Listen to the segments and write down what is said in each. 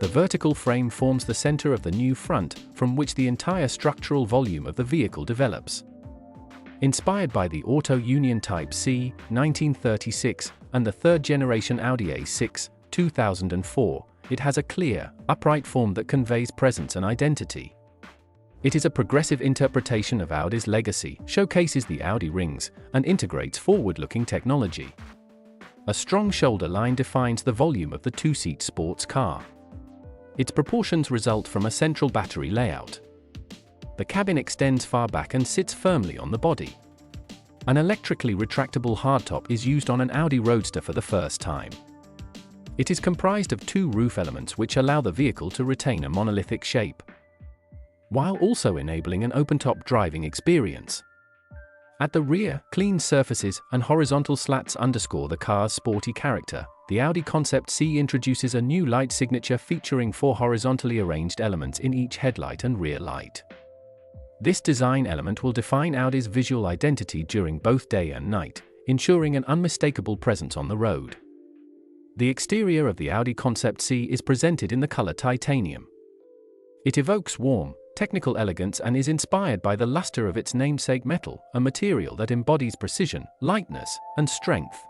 The vertical frame forms the center of the new front, from which the entire structural volume of the vehicle develops. Inspired by the Auto Union Type C, 1936, and the third-generation Audi A6, 2004, it has a clear, upright form that conveys presence and identity. It is a progressive interpretation of Audi's legacy, showcases the Audi rings, and integrates forward-looking technology. A strong shoulder line defines the volume of the two-seat sports car. Its proportions result from a central battery layout. The cabin extends far back and sits firmly on the body. An electrically retractable hardtop is used on an Audi Roadster for the first time. It is comprised of two roof elements which allow the vehicle to retain a monolithic shape, while also enabling an open-top driving experience. At the rear, clean surfaces and horizontal slats underscore the car's sporty character. The Audi Concept C introduces a new light signature featuring 4 horizontally arranged elements in each headlight and rear light. This design element will define Audi's visual identity during both day and night, ensuring an unmistakable presence on the road. The exterior of the Audi Concept C is presented in the color titanium. It evokes warmth, technical elegance and is inspired by the luster of its namesake metal, a material that embodies precision, lightness, and strength.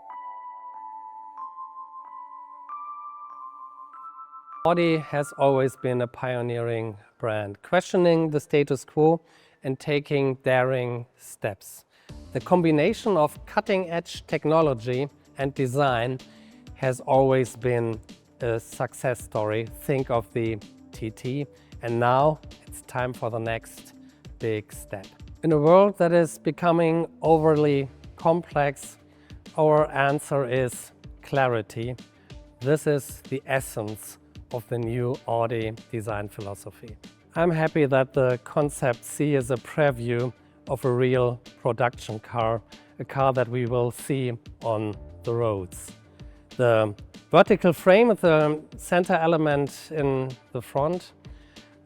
Audi has always been a pioneering brand, questioning the status quo and taking daring steps. The combination of cutting-edge technology and design has always been a success story. Think of the TT, and now it's time for the next big step. In a world that is becoming overly complex, our answer is clarity. This is the essence of the new Audi design philosophy. I'm happy that the Concept C is a preview of a real production car, a car that we will see on the roads. The vertical frame is the center element in the front.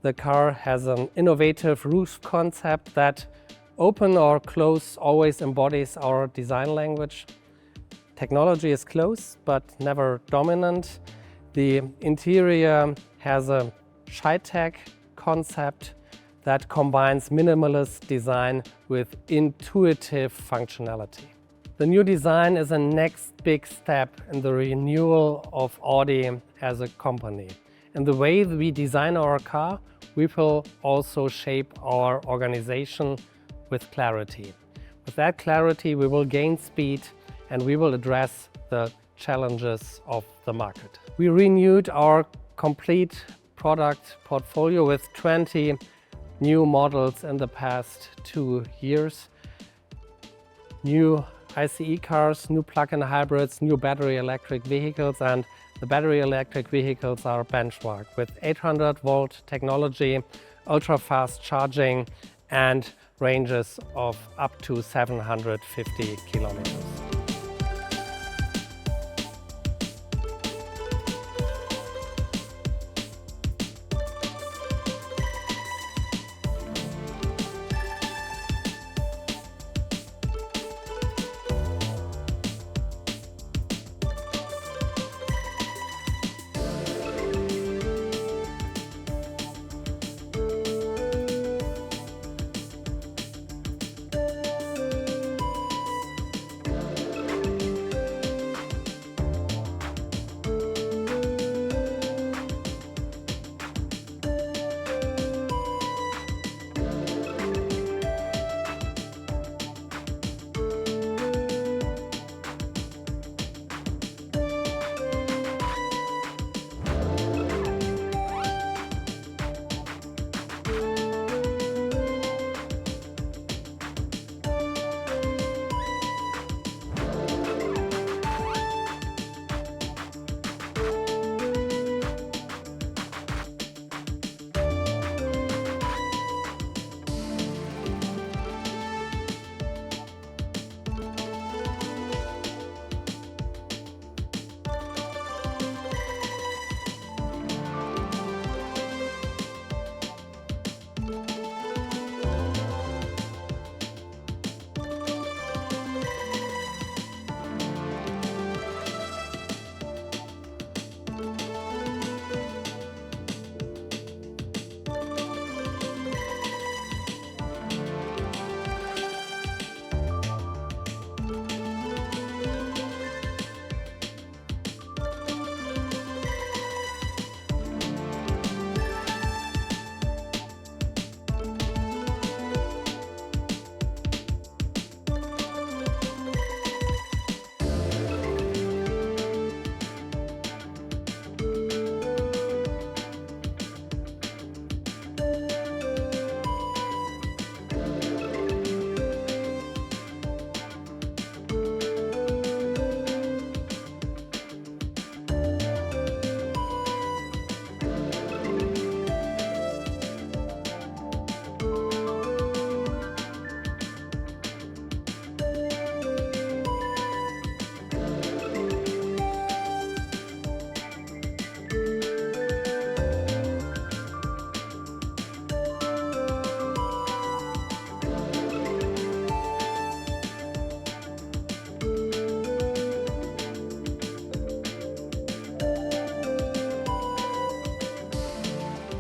The car has an innovative roof concept that open or close always embodies our design language. Technology is close but never dominant. The interior has a high-tech concept that combines minimalist design with intuitive functionality. The new design is a next big step in the renewal of Audi as a company. In the way we design our car, we will also shape our organization with clarity. With that clarity, we will gain speed and we will address the challenges of the market. We renewed our complete product portfolio with 20 new models in the past 2 years. New ICE cars, new plug-in hybrids, new battery electric vehicles, and the battery electric vehicles are benchmarked with 800-volt technology, ultra-fast charging, and ranges of up to 750 kilometers.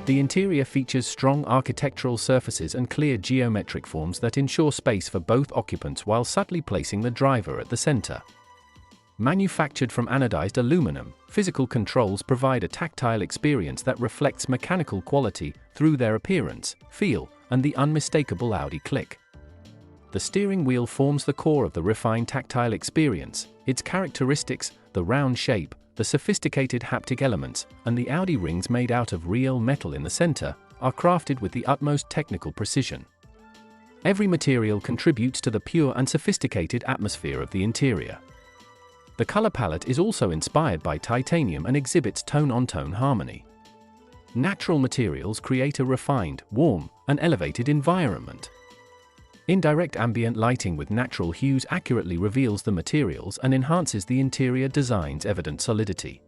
The interior features strong architectural surfaces and clear geometric forms that ensure space for both occupants while subtly placing the driver at the center. Manufactured from anodized aluminum, physical controls provide a tactile experience that reflects mechanical quality through their appearance, feel, and the unmistakable Audi click. The steering wheel forms the core of the refined tactile experience. Its characteristics, the round shape, the sophisticated haptic elements, and the Audi rings made out of real metal in the center, are crafted with the utmost technical precision. Every material contributes to the pure and sophisticated atmosphere of the interior. The color palette is also inspired by titanium and exhibits tone-on-tone harmony. Natural materials create a refined, warm, and elevated environment. Indirect ambient lighting with natural hues accurately reveals the materials and enhances the interior design's evident solidity.